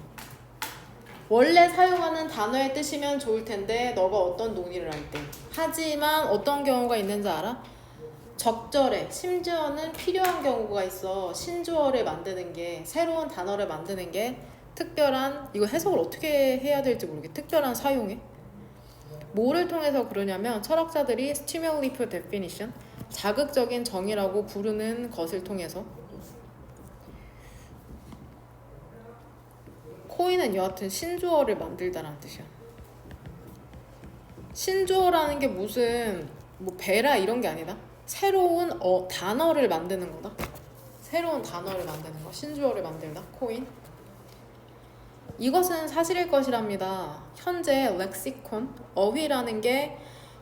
Speaker 1: 원래 사용하는 단어의 뜻이면 좋을 텐데 너가 어떤 논의를 할 때 하지만 어떤 경우가 있는지 알아? 적절해. 심지어는 필요한 경우가 있어. 신조어를 만드는 게 새로운 단어를 만드는 게 특별한 이거 해석을 어떻게 해야 될지 모르겠 특별한 사용에 뭐를 통해서 그러냐면 철학자들이 stimulative definition 자극적인 정의라고 부르는 것을 통해서 코인은 여하튼 신조어를 만들다라는 뜻이야. 신조어라는 게 무슨 뭐 배라 이런 게 아니다. 새로운 단어를 만드는 거다. 새로운 단어를 만드는 거. 신조어를 만들다. 코인. 이것은 사실일 것이랍니다. 현재 렉시콘, 어휘라는 게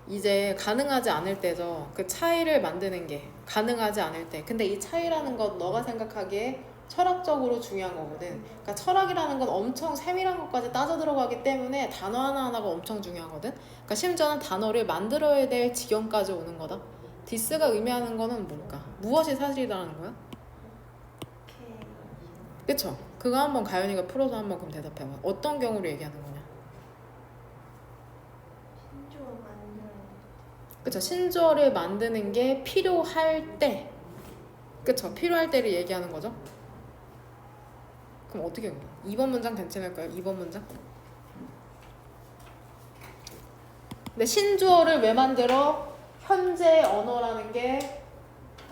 Speaker 1: 이제 가능하지 않을 때죠. 그 차이를 만드는 게 가능하지 않을 때. 근데 이 차이라는 건 너가 생각하기에 철학적으로 중요한 거거든. 그러니까 철학이라는 건 엄청 세밀한 것까지 따져 들어가기 때문에 단어 하나하나가 엄청 중요하거든. 그러니까 심지어는 단어를 만들어야 될 지경까지 오는 거다. 디스가 의미하는 거는 뭘까? 무엇이 사실이라는 거야? 그쵸? 그거 한번 가연이가 풀어서 한번 그럼 대답해봐. 어떤 경우로 얘기하는 거냐?
Speaker 2: 신조어 만들어야
Speaker 1: 그쵸? 신조어를 만드는 게 필요할 때 그쵸? 필요할 때를 얘기하는 거죠? 그럼 어떻게 해요? 2번 문장 괜찮을까요? 2번 문장? 근데 신조어를 왜 만들어? 현재 언어라는 게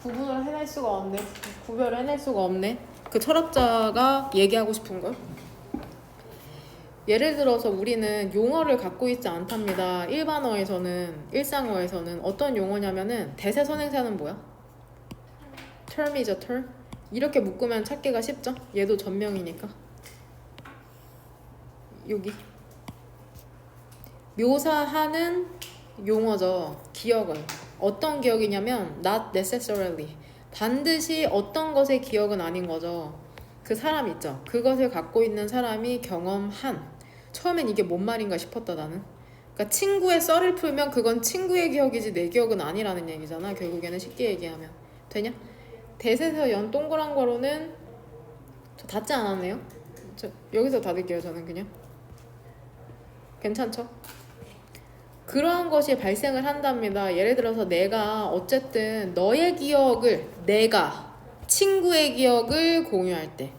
Speaker 1: 구분을 해낼 수가 없네. 구별을 해낼 수가 없네. 그 철학자가 얘기하고 싶은 걸. 예를 들어서 우리는 용어를 갖고 있지 않답니다. 일반어에서는, 일상어에서는 어떤 용어냐면은 대세선행사는 뭐야? term이죠, term. 이렇게 묶으면 찾기가 쉽죠? 얘도 전명이니까. 여기 묘사하는 용어죠. 기억은 어떤 기억이냐면 not necessarily, 반드시 어떤 것의 기억은 아닌 거죠. 그 사람 있죠. 그것을 갖고 있는 사람이 경험한. 처음엔 이게 뭔 말인가 싶었다 나는. 그러니까 친구의 썰을 풀면 그건 친구의 기억이지 내 기억은 아니라는 얘기잖아. 결국에는 쉽게 얘기하면 되냐? 대세서 연 동그란 거로는 저 닫지 않았네요. 여기서 닫을게요. 저는 그냥. 괜찮죠? 그러한 것이 발생을 한답니다. 예를 들어서 내가 어쨌든 너의 기억을, 내가 친구의 기억을 공유할 때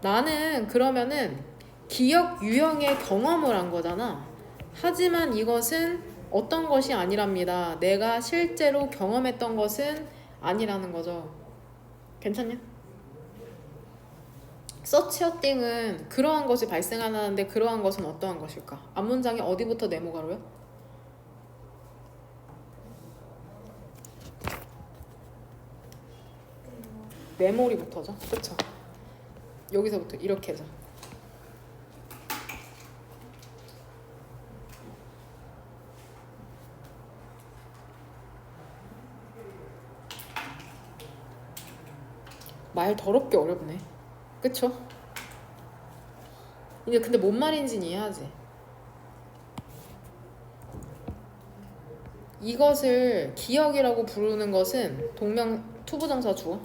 Speaker 1: 나는 그러면은 기억 유형의 경험을 한 거잖아. 하지만 이것은 어떤 것이 아니랍니다. 내가 실제로 경험했던 것은 아니라는 거죠. 괜찮냐? such a thing은 그러한 것이 발생하는데 그러한 것은 어떠한 것일까? 앞문장이 어디부터 네모가로요? 메모리부터죠. 그쵸? 여기서부터 이렇게 해서 말 더럽게 어렵네. 그쵸? 이제 근데 뭔 말인지는 이해하지? 이것을 기억이라고 부르는 것은 동명 투부정사 주어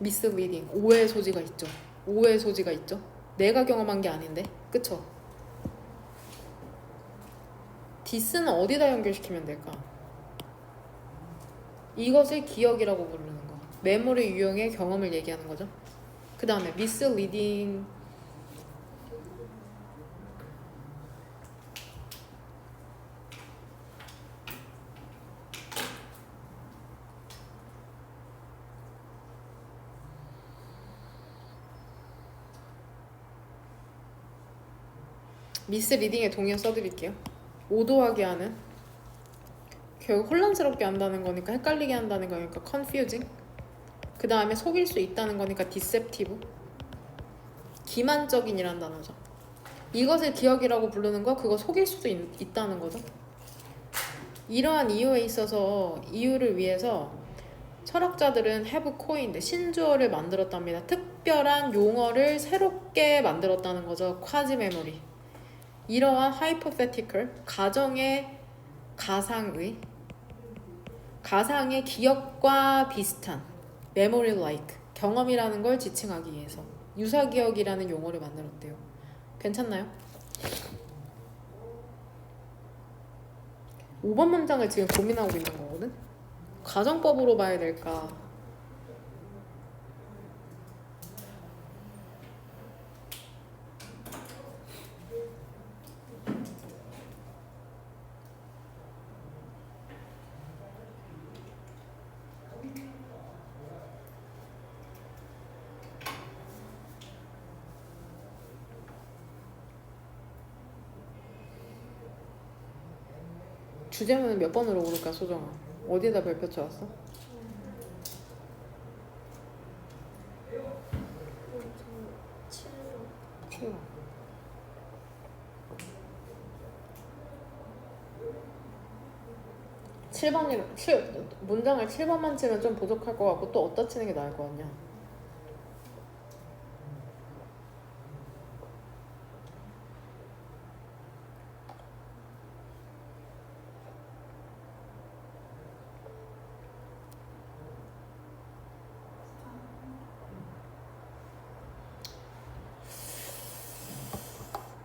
Speaker 1: misleading, 오해의 소지가 있죠. 오해의 소지가 있죠. 내가 경험한 게 아닌데. 그쵸? 디스는 어디다 연결시키면 될까? 이것을 기억이라고 부르는 거. 메모리 유형의 경험을 얘기하는 거죠. 그 다음에 misleading, misleading의 동의어 써드릴게요. 오도하게 하는, 결국 혼란스럽게 한다는 거니까, 헷갈리게 한다는 거니까 confusing. 그 다음에 속일 수 있다는 거니까 deceptive. 기만적인이란 단어죠. 이것을 기억이라고 부르는 거, 그거 속일 수도 있다는 거죠. 이러한 이유에 있어서, 이유를 위해서 철학자들은 have coined, 신조어를 만들었답니다. 특별한 용어를 새롭게 만들었다는 거죠. quasi memory. 이러한 hypothetical, 가상의 기억과 비슷한 memory like, 경험이라는 걸 지칭하기 위해서 유사기억이라는 용어를 만들었대요. 괜찮나요? 5번 문장을 지금 고민하고 있는 거거든? 가정법으로 봐야 될까? 주제문은 몇 번으로 고를까, 소정아? 어디에다 별표 쳐왔어? 7번. 문장을 7번만 치면 좀 부족할 것 같고 또 어디다 치는 게 나을 것 같냐?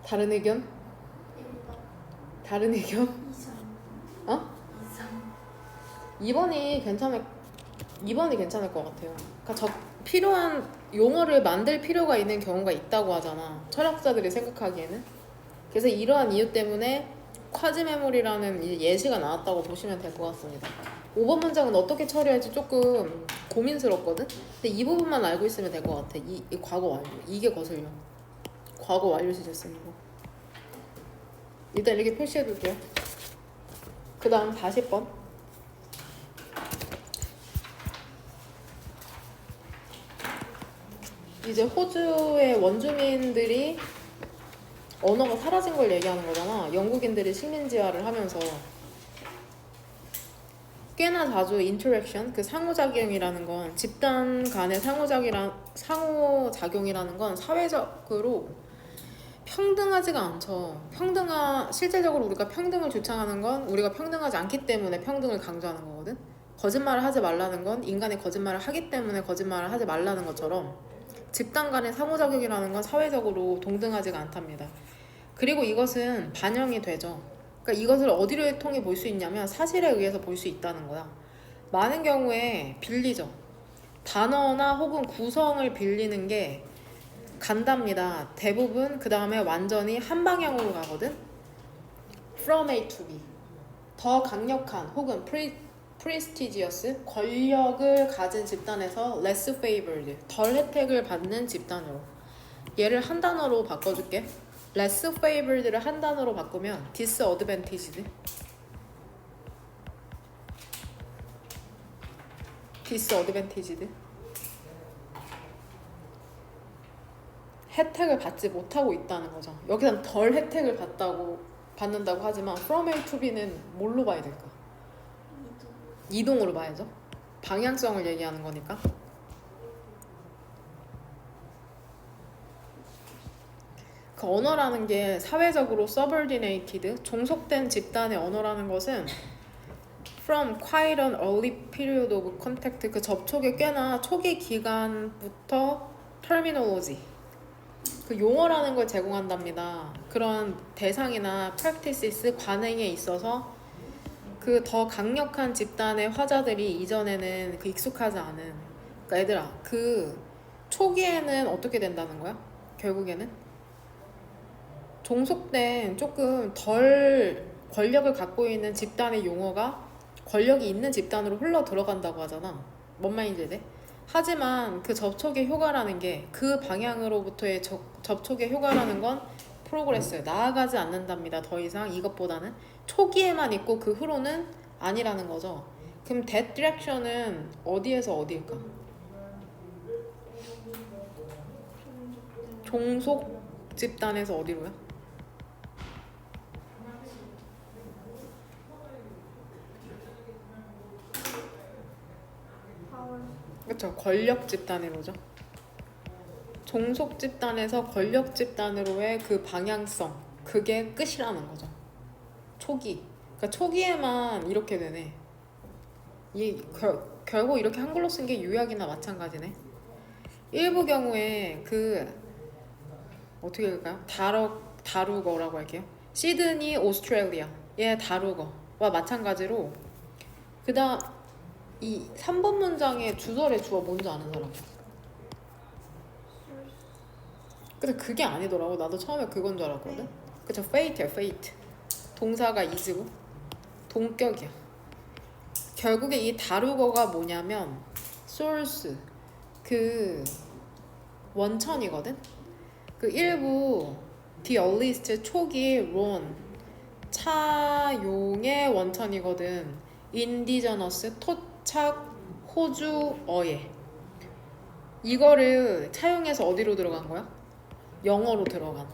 Speaker 1: 다른 의견?
Speaker 2: 1번.
Speaker 1: 다른 의견?
Speaker 2: 2번.
Speaker 1: 어? 2번이 괜찮을 것 같아요. 그러니까 필요한 용어를 만들 필요가 있는 경우가 있다고 하잖아. 철학자들이 생각하기에는. 그래서 이러한 이유 때문에 쿼지 메모리라는 이제 예시가 나왔다고 보시면 될 것 같습니다. 5번 문장은 어떻게 처리할지 조금 고민스럽거든? 근데 이 부분만 알고 있으면 될 것 같아. 이 과거 완료. 이게 거슬려. 과거 완료 시제 쓰는 거. 일단 이렇게 표시해둘게요. 그 다음 40번. 이제 호주의 원주민들이 언어가 사라진 걸 얘기하는 거잖아. 영국인들이 식민지화를 하면서 꽤나 자주 인터랙션, 그 상호작용이라는 건 집단 간의 상호작용이라는 건 사회적으로 평등하지가 않죠. 실제적으로 우리가 평등을 주창하는 건 우리가 평등하지 않기 때문에 평등을 강조하는 거거든. 거짓말을 하지 말라는 건 인간이 거짓말을 하기 때문에 거짓말을 하지 말라는 것처럼 집단 간의 상호작용이라는 건 사회적으로 동등하지가 않답니다. 그리고 이것은 반영이 되죠. 그러니까 이것을 어디를 통해 볼 수 있냐면 사실에 의해서 볼 수 있다는 거야. 많은 경우에 빌리죠. 단어나 혹은 구성을 빌리는 게 간답니다. 대부분 그 다음에 완전히 한 방향으로 가거든. From A to B. 더 강력한 혹은 prestigious 권력을 가진 집단에서 less favored 덜 혜택을 받는 집단으로. 얘를 한 단어로 바꿔줄게. less favored를 한 단어로 바꾸면 disadvantaged. disadvantaged. 혜택을 받지 못하고 있다는 거죠. 여기서는 덜 혜택을 받는다고 하지만 from A to B는 뭘로 봐야 될까? 이동으로 봐야죠. 방향성을 얘기하는 거니까. 그 언어라는 게 사회적으로 subordinated, 종속된 집단의 언어라는 것은 from quite an early period of contact, 그 접촉의 꽤나 초기 기간부터 terminology, 그 용어라는 걸 제공한답니다. 그런 대상이나 practices, 관행에 있어서 그 더 강력한 집단의 화자들이 이전에는 그 익숙하지 않은, 그러니까 얘들아, 그 초기에는 어떻게 된다는 거야? 결국에는 종속된 조금 덜 권력을 갖고 있는 집단의 용어가 권력이 있는 집단으로 흘러 들어간다고 하잖아. 뭔 말인지 돼? 하지만 그 접촉의 효과라는 게 그 방향으로부터의 접촉의 효과라는 건 프로그레스, 나아가지 않는답니다. 더 이상 이것보다는 초기에만 있고 그 후로는 아니라는 거죠. 그럼 that direction은 어디에서 어디일까? 종속 집단에서 어디로요? 그렇죠. 권력 집단으로죠. 종속 집단에서 권력 집단으로의 그 방향성, 그게 끝이라는 거죠. 초기. 그러니까 초기에만 이렇게 되네. 결국 이렇게 한글로 쓴 게 유약이나 마찬가지네. 일부 경우에 그 어떻게 읽을까요? 다루거라고 할게요. 시드니, 오스트레일리아의 다루거와 마찬가지로 그다음 이 3번 문장의 주절의 주어 뭔지 아는 사람? 근데 그게 아니더라고. 나도 처음에 그건 줄 알았거든. 그쵸? fate야, fate. 동사가 is고 동격이야. 결국에 이 다루거가 뭐냐면 source, 그 원천이거든. 그 일부 the earliest, 초기 론, 차용의 원천이거든. indigenous, 토착 호주어에. 이거를 차용해서 어디로 들어간 거야? 영어로 들어간.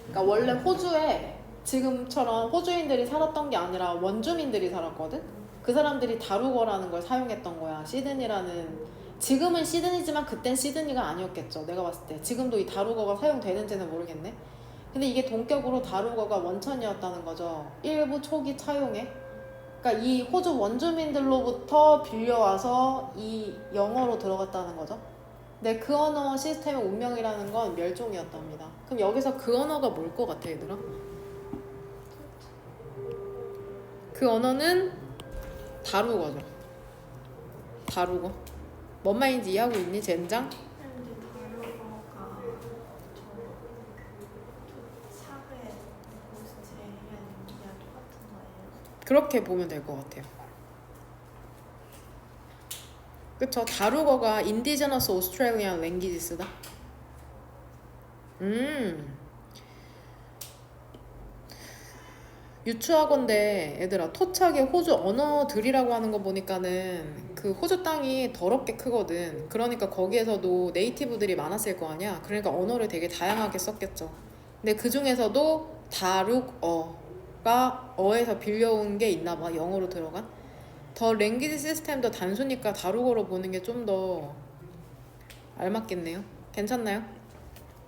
Speaker 1: 그러니까 원래 호주에 지금처럼 호주인들이 살았던 게 아니라 원주민들이 살았거든? 그 사람들이 다루거라는 걸 사용했던 거야. 시드니라는, 지금은 시드니지만 그땐 시드니가 아니었겠죠. 내가 봤을 때. 지금도 이 다루거가 사용되는지는 모르겠네. 근데 이게 동격으로 다루거가 원천이었다는 거죠. 일부 초기 차용에. 그러니까 이 호주 원주민들로부터 빌려와서 이 영어로 들어갔다는 거죠. 근데 그 언어 시스템의 운명이라는 건 멸종이었답니다. 그럼 여기서 그 언어가 뭘 것 같아, 얘들아? 그 언어는 다루거죠. 다루거. 뭔 말인지 이해하고 있니, 젠장? 그렇게 보면 될 것 같아요. 그쵸? 다루거가 Indigenous Australian Languages다. 유추하건대 얘들아, 토착의 호주 언어들이라고 하는 거 보니까는 그 호주 땅이 더럽게 크거든. 그러니까 거기에서도 네이티브들이 많았을 거 아니야. 그러니까 언어를 되게 다양하게 썼겠죠. 근데 그 중에서도 다룩어가 어에서 빌려온 게 있나 봐. 영어로 들어간. 더 랭귀지 시스템도 단수니까 다룩어로 보는 게 좀 더 알맞겠네요. 괜찮나요?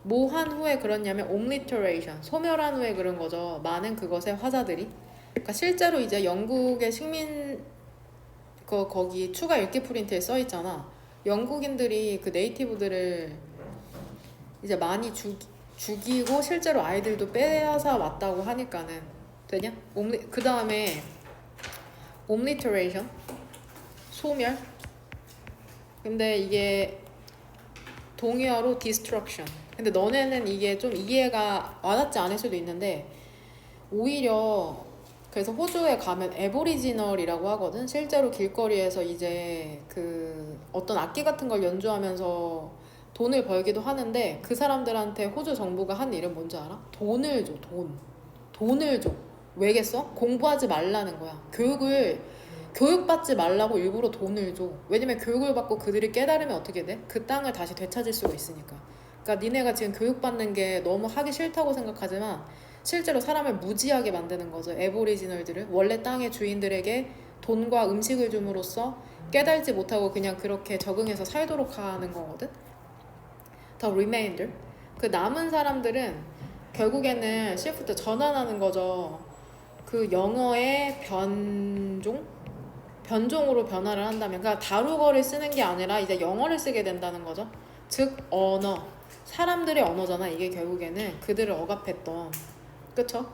Speaker 1: 뭐 한 후에 그렇냐면 obliteration, 소멸한 후에 그런 거죠. 많은 그것의 화자들이. 그러니까 실제로 이제 영국의 식민 거기 추가 읽기 프린트에 써 있잖아. 영국인들이 그 네이티브들을 이제 많이 죽이고 실제로 아이들도 빼앗아 왔다고 하니까는 되냐? 그 다음에 obliteration, 소멸. 근데 이게 동의어로 destruction. 근데 너네는 이게 좀 이해가 와닿지 않을 수도 있는데 오히려 그래서 호주에 가면 에보리지널이라고 하거든. 실제로 길거리에서 이제 그 어떤 악기 같은 걸 연주하면서 돈을 벌기도 하는데 그 사람들한테 호주 정부가 한 일은 뭔지 알아? 돈을 줘. 돈을 줘. 왜겠어? 공부하지 말라는 거야. 교육받지 말라고 일부러 돈을 줘. 왜냐면 교육을 받고 그들이 깨달으면 어떻게 돼? 그 땅을 다시 되찾을 수가 있으니까. 그러니까 니네가 지금 교육받는 게 너무 하기 싫다고 생각하지만 실제로 사람을 무지하게 만드는 거죠. 에보리지널들을 원래 땅의 주인들에게 돈과 음식을 줌으로써 깨달지 못하고 그냥 그렇게 적응해서 살도록 하는 거거든. 더 remainder, 그 남은 사람들은 결국에는 시프트 전환하는 거죠. 그 영어의 변종으로 변화를 한다면, 그러니까 다루거를 쓰는 게 아니라 이제 영어를 쓰게 된다는 거죠. 즉 언어, 사람들의 언어잖아. 이게 결국에는 그들을 억압했던, 그쵸?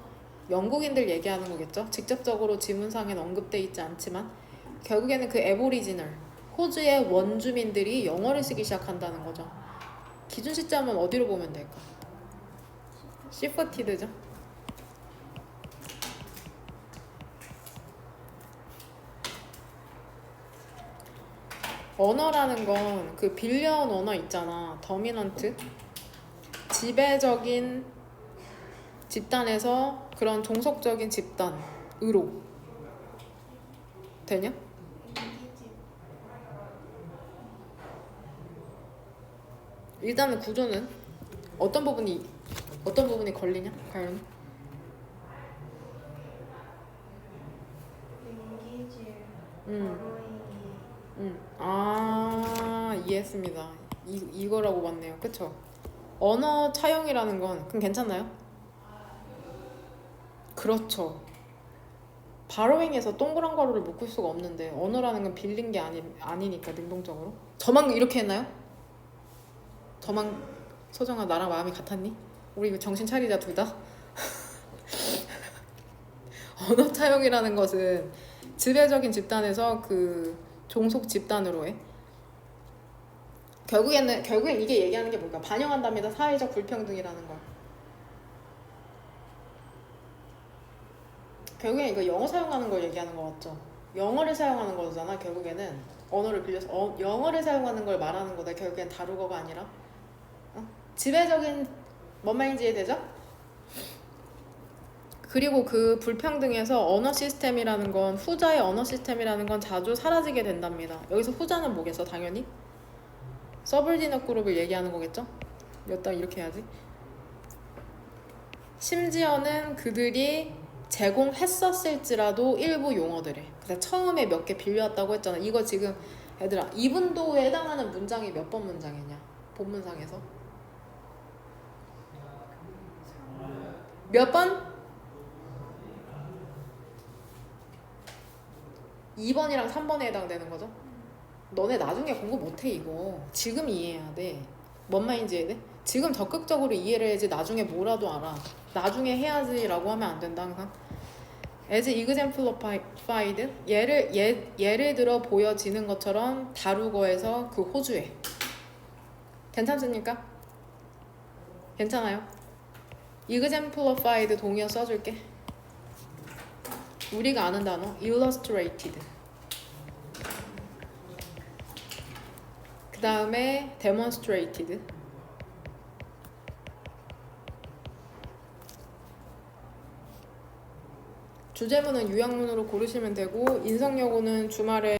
Speaker 1: 영국인들 얘기하는 거겠죠. 직접적으로 지문상엔 언급돼 있지 않지만 결국에는 그 에보리지널, 호주의 원주민들이 영어를 쓰기 시작한다는 거죠. 기준 시점은 어디로 보면 될까? 시프티드죠. 언어라는 건 그 빌려온 언어 있잖아. 더미넌트, 지배적인 집단에서 그런 종속적인 집단으로 되냐? 일단은 구조는 어떤 부분이 걸리냐? 과연? 이해했습니다. 이거라고 봤네요. 그쵸? 언어 차용이라는 건 그럼 괜찮나요? 그렇죠. 바로잉에서 동그란 가루를 묶을 수가 없는데 언어라는 건 빌린 게 아니니까 능동적으로. 저만 이렇게 했나요? 저만 소정아 나랑 마음이 같았니? 우리 이거 정신 차리자 둘 다. 언어 차용이라는 것은 지배적인 집단에서 그 종속 집단으로 해. 결국엔 이게 얘기하는 게 뭘까? 반영한답니다. 사회적 불평등이라는 걸. 결국엔 이거 영어 사용하는 걸 얘기하는 거 맞죠? 영어를 사용하는 거잖아. 결국에는 언어를 빌려서 영어를 사용하는 걸 말하는 거다. 결국엔 다루거가 아니라 지배적인 뭔 말인지 이해되죠? 그리고 그 불평등에서 언어 시스템이라는 건, 후자의 언어 시스템이라는 건 자주 사라지게 된답니다. 여기서 후자는 뭐겠어? 당연히 서블디넛 그룹을 얘기하는 거겠죠? 여기다 이렇게 해야지. 심지어는 그들이 제공했었을지라도 일부 용어들을, 그래서 처음에 몇 개 빌려왔다고 했잖아. 이거 지금 얘들아, 이분도에 해당하는 문장이 몇 번 문장이냐? 본문상에서 몇 번? 2번이랑 3번에 해당되는 거죠. 너네 나중에 공부 못해. 이거 지금 이해해야 돼. 뭔 말인지 이해돼? 지금 적극적으로 이해를 해야지 나중에 뭐라도 알아. 나중에 해야지 라고 하면 안 된다. 항상 as exemplified, 예를 들어 보여지는 것처럼 다루거에서 그 호주에. 괜찮습니까? 괜찮아요? exemplified 동의어 써줄게. 우리가 아는 단어 illustrated. 그 다음에 demonstrated. 주제문은 유형문으로 고르시면 되고 인성여고는 주말에